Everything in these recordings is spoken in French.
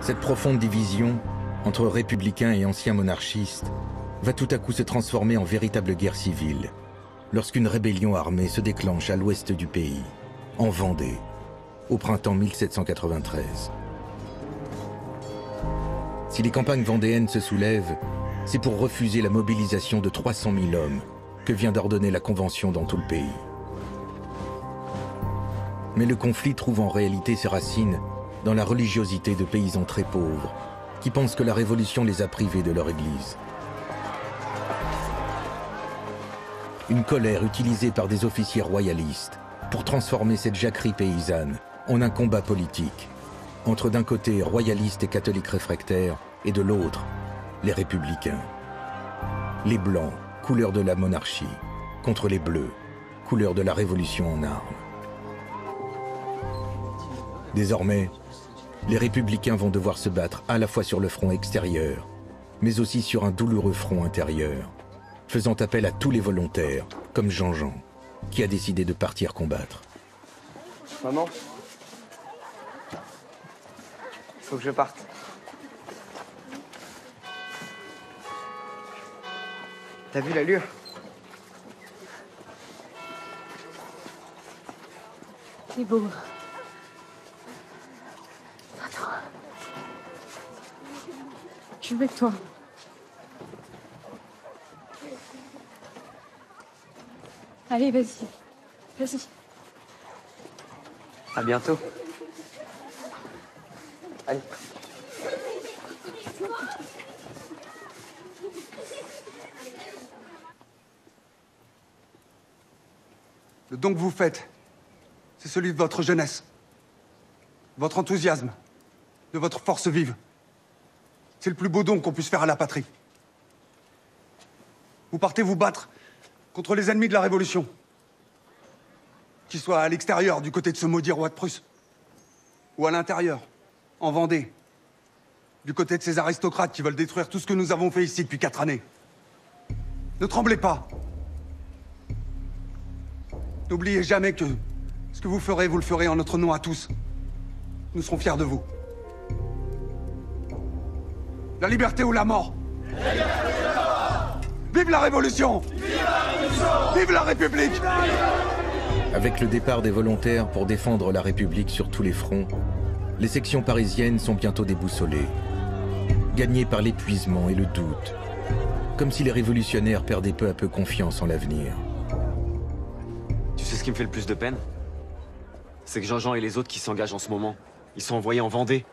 Cette profonde division entre républicains et anciens monarchistes va tout à coup se transformer en véritable guerre civile lorsqu'une rébellion armée se déclenche à l'ouest du pays, en Vendée, au printemps 1793. Si les campagnes vendéennes se soulèvent, c'est pour refuser la mobilisation de 300 000 hommes que vient d'ordonner la Convention dans tout le pays. Mais le conflit trouve en réalité ses racines dans la religiosité de paysans très pauvres qui pensent que la Révolution les a privés de leur église. Une colère utilisée par des officiers royalistes pour transformer cette jacquerie paysanne en un combat politique entre d'un côté royalistes et catholiques réfractaires et de l'autre les républicains. Les blancs, couleur de la monarchie, contre les bleus, couleur de la Révolution en armes. Désormais, les républicains vont devoir se battre à la fois sur le front extérieur, mais aussi sur un douloureux front intérieur, faisant appel à tous les volontaires, comme Jean-Jean, qui a décidé de partir combattre. Maman, faut que je parte. T'as vu l'allure? C'est beau. Attends. Je suis avec toi. Allez, vas-y. Vas-y. À bientôt. Allez. Le don que vous faites, c'est celui de votre jeunesse, votre enthousiasme, de votre force vive. C'est le plus beau don qu'on puisse faire à la patrie. Vous partez vous battre contre les ennemis de la Révolution, qu'ils soient à l'extérieur, du côté de ce maudit roi de Prusse, ou à l'intérieur, en Vendée, du côté de ces aristocrates qui veulent détruire tout ce que nous avons fait ici depuis 4 années. Ne tremblez pas. N'oubliez jamais que ce que vous le ferez en notre nom à tous. Nous serons fiers de vous. La liberté ou la mort. La liberté ou la mort. Vive la Révolution. Vive la Révolution. Vive la République. Avec le départ des volontaires pour défendre la République sur tous les fronts, les sections parisiennes sont bientôt déboussolées, gagnées par l'épuisement et le doute, comme si les révolutionnaires perdaient peu à peu confiance en l'avenir. Tu sais ce qui me fait le plus de peine? C'est que Jean-Jean et les autres qui s'engagent en ce moment, ils sont envoyés en Vendée.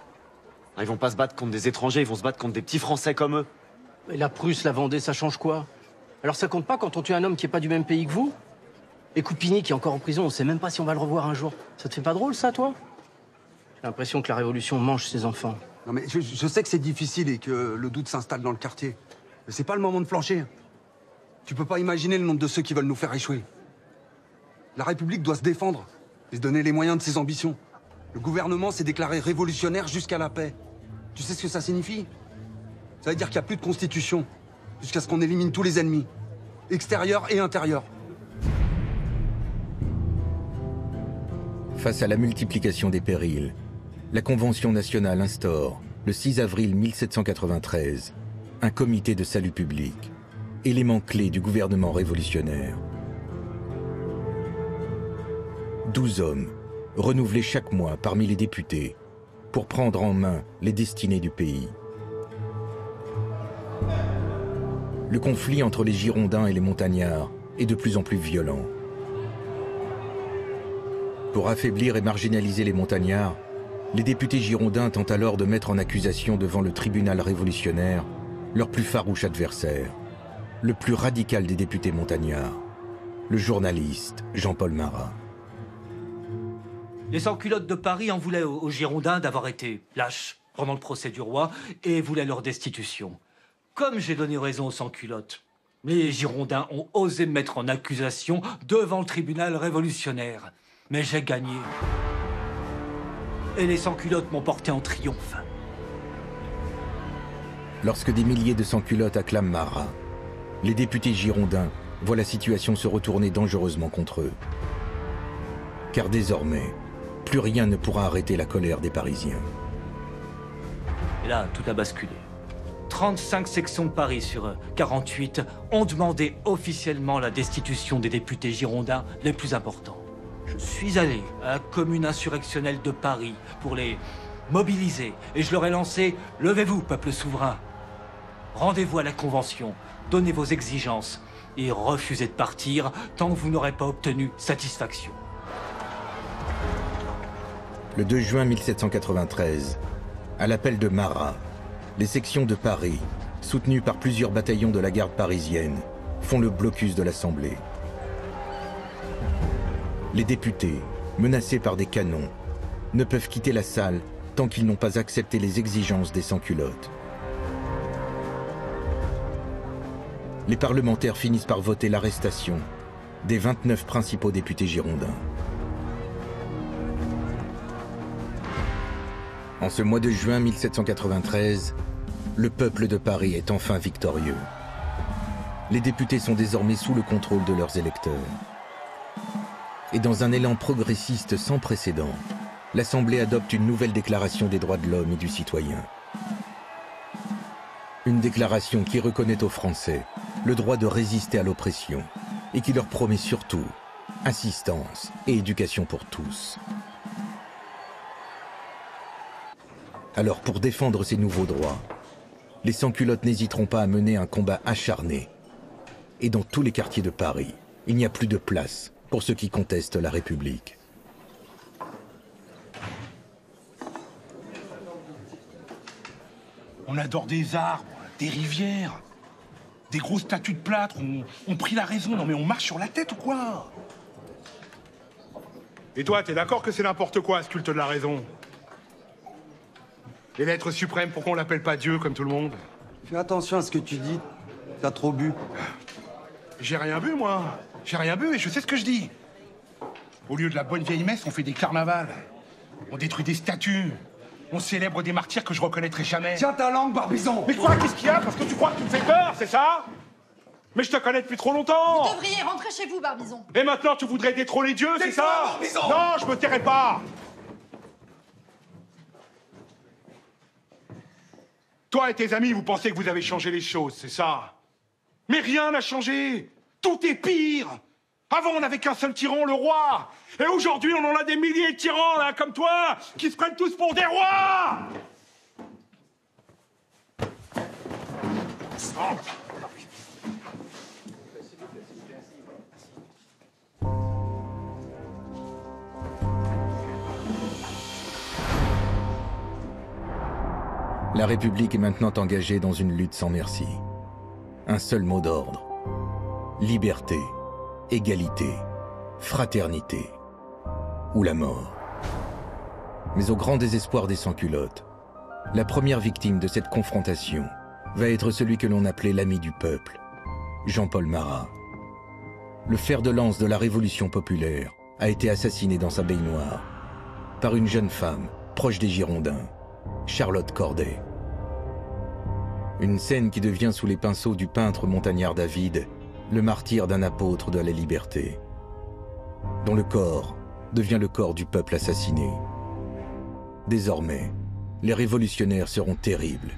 Ils vont pas se battre contre des étrangers, ils vont se battre contre des petits Français comme eux. Mais la Prusse, la Vendée, ça change quoi? Alors ça compte pas quand on tue un homme qui est pas du même pays que vous? Et Coupigny qui est encore en prison, on sait même pas si on va le revoir un jour. Ça te fait pas drôle, ça, toi? J'ai l'impression que la Révolution mange ses enfants. Non mais je sais que c'est difficile et que le doute s'installe dans le quartier. Mais c'est pas le moment de flancher. Tu peux pas imaginer le nombre de ceux qui veulent nous faire échouer. La République doit se défendre et se donner les moyens de ses ambitions. Le gouvernement s'est déclaré révolutionnaire jusqu'à la paix. Tu sais ce que ça signifie? Ça veut dire qu'il n'y a plus de constitution, jusqu'à ce qu'on élimine tous les ennemis, extérieurs et intérieurs. Face à la multiplication des périls, la Convention nationale instaure, le 6 avril 1793, un comité de salut public, élément clé du gouvernement révolutionnaire. 12 hommes, renouvelés chaque mois parmi les députés, pour prendre en main les destinées du pays. Le conflit entre les Girondins et les Montagnards est de plus en plus violent. Pour affaiblir et marginaliser les Montagnards, les députés girondins tentent alors de mettre en accusation devant le tribunal révolutionnaire leur plus farouche adversaire, le plus radical des députés montagnards, le journaliste Jean-Paul Marat. Les sans-culottes de Paris en voulaient aux Girondins d'avoir été lâches pendant le procès du roi et voulaient leur destitution. Comme j'ai donné raison aux sans-culottes, les Girondins ont osé me mettre en accusation devant le tribunal révolutionnaire. Mais j'ai gagné. Et les sans-culottes m'ont porté en triomphe. Lorsque des milliers de sans-culottes acclament Marat, les députés girondins voient la situation se retourner dangereusement contre eux. Car désormais, plus rien ne pourra arrêter la colère des Parisiens. Et là, tout a basculé. 35 sections de Paris sur 48 ont demandé officiellement la destitution des députés girondins les plus importants. Je suis allé à la commune insurrectionnelle de Paris pour les mobiliser et je leur ai lancé « Levez-vous, peuple souverain ! Rendez-vous à la Convention, donnez vos exigences et refusez de partir tant que vous n'aurez pas obtenu satisfaction. » Le 2 juin 1793, à l'appel de Marat, les sections de Paris, soutenues par plusieurs bataillons de la garde parisienne, font le blocus de l'Assemblée. Les députés, menacés par des canons, ne peuvent quitter la salle tant qu'ils n'ont pas accepté les exigences des sans-culottes. Les parlementaires finissent par voter l'arrestation des 29 principaux députés girondins. En ce mois de juin 1793, le peuple de Paris est enfin victorieux. Les députés sont désormais sous le contrôle de leurs électeurs. Et dans un élan progressiste sans précédent, l'Assemblée adopte une nouvelle déclaration des droits de l'homme et du citoyen. Une déclaration qui reconnaît aux Français le droit de résister à l'oppression et qui leur promet surtout assistance et éducation pour tous. Alors pour défendre ces nouveaux droits, les sans-culottes n'hésiteront pas à mener un combat acharné. Et dans tous les quartiers de Paris, il n'y a plus de place pour ceux qui contestent la République. On adore des arbres, des rivières, des grosses statues de plâtre, on prie la raison. Non mais on marche sur la tête ou quoi? Et toi, t'es d'accord que c'est n'importe quoi, ce culte de la raison? Et l'être suprême, pourquoi on l'appelle pas Dieu comme tout le monde? Fais attention à ce que tu dis, t'as trop bu. J'ai rien bu, moi. J'ai rien bu et je sais ce que je dis. Au lieu de la bonne vieille messe, on fait des carnavals. On détruit des statues. On célèbre des martyrs que je reconnaîtrai jamais. Tiens ta langue, Barbizon! Mais quoi, qu'est-ce qu'il y a? Parce que tu crois que tu me fais peur, c'est ça? Mais je te connais depuis trop longtemps! Vous devriez rentrer chez vous, Barbizon. Et maintenant, tu voudrais détrôner Dieu, c'est ça? Barbizon! Non, je me tairai pas! Toi et tes amis, vous pensez que vous avez changé les choses, c'est ça? Mais rien n'a changé! Tout est pire! Avant, on n'avait qu'un seul tyran, le roi! Et aujourd'hui, on en a des milliers de tyrans, là, comme toi, qui se prennent tous pour des rois! La République est maintenant engagée dans une lutte sans merci. Un seul mot d'ordre. Liberté, égalité, fraternité ou la mort. Mais au grand désespoir des sans-culottes, la première victime de cette confrontation va être celui que l'on appelait l'ami du peuple, Jean-Paul Marat. Le fer de lance de la Révolution populaire a été assassiné dans sa baignoire par une jeune femme proche des Girondins, Charlotte Corday. Une scène qui devient sous les pinceaux du peintre montagnard David le martyr d'un apôtre de la liberté, dont le corps devient le corps du peuple assassiné. Désormais, les révolutionnaires seront terribles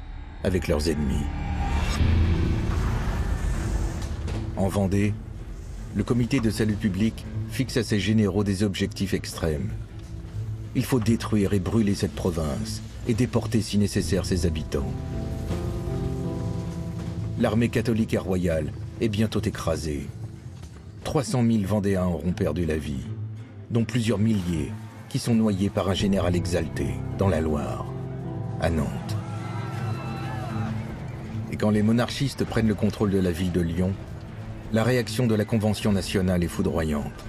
avec leurs ennemis. En Vendée, le comité de salut public fixe à ses généraux des objectifs extrêmes. Il faut détruire et brûler cette province et déporter si nécessaire ses habitants. L'armée catholique et royale est bientôt écrasée. 300 000 Vendéens auront perdu la vie, dont plusieurs milliers qui sont noyés par un général exalté dans la Loire, à Nantes. Et quand les monarchistes prennent le contrôle de la ville de Lyon, la réaction de la Convention nationale est foudroyante.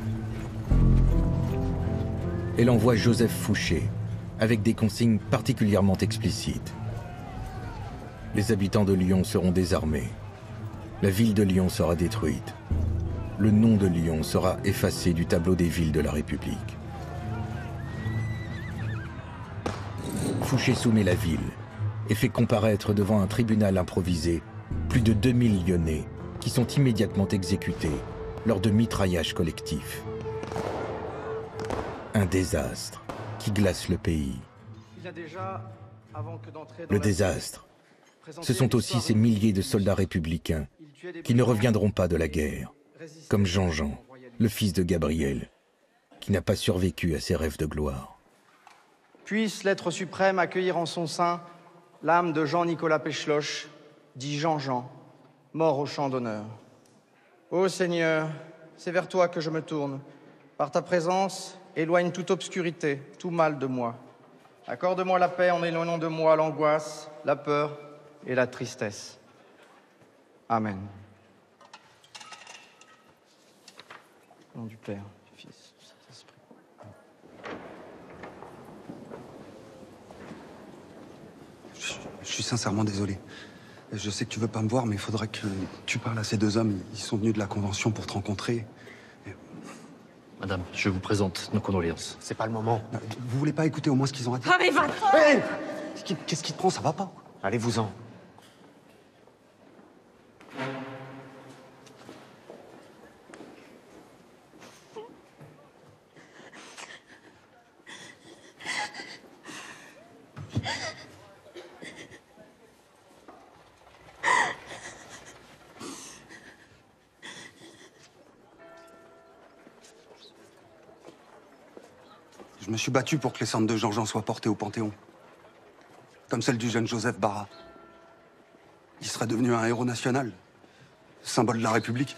Elle envoie Joseph Fouché, avec des consignes particulièrement explicites. Les habitants de Lyon seront désarmés. La ville de Lyon sera détruite. Le nom de Lyon sera effacé du tableau des villes de la République. Fouché soumet la ville et fait comparaître devant un tribunal improvisé plus de 2000 Lyonnais qui sont immédiatement exécutés lors de mitraillages collectifs. Un désastre qui glace le pays. Il a déjà Le désastre, ce sont aussi ces milliers de soldats républicains qui ne reviendront pas de la guerre, comme Jean-Jean, le fils de Gabriel, qui n'a pas survécu à ses rêves de gloire. Puisse l'être suprême accueillir en son sein l'âme de Jean-Nicolas Pécheloche, dit Jean-Jean, mort au champ d'honneur. Ô Seigneur, c'est vers toi que je me tourne. Par ta présence, éloigne toute obscurité, tout mal de moi. Accorde-moi la paix en éloignant de moi l'angoisse, la peur et la tristesse. Amen. Au nom du Père, du Fils, du Saint-Esprit. Je suis sincèrement désolé. Je sais que tu veux pas me voir, mais il faudrait que tu parles à ces deux hommes. Ils sont venus de la Convention pour te rencontrer. Madame, je vous présente nos condoléances. C'est pas le moment. Vous voulez pas écouter au moins ce qu'ils ont à dire? Ah mais va-t'en! Hey, qu'est-ce qui te prend? Ça va pas? Allez-vous-en. Je me suis battu pour que les cendres de Jean-Jean soient portées au Panthéon. Comme celle du jeune Joseph Barra. Il serait devenu un héros national, symbole de la République.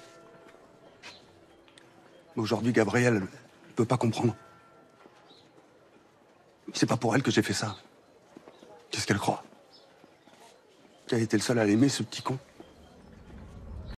Mais aujourd'hui, Gabrielle ne peut pas comprendre. C'est pas pour elle que j'ai fait ça. Qu'est-ce qu'elle croit? Qu'elle était le seul à l'aimer, ce petit con?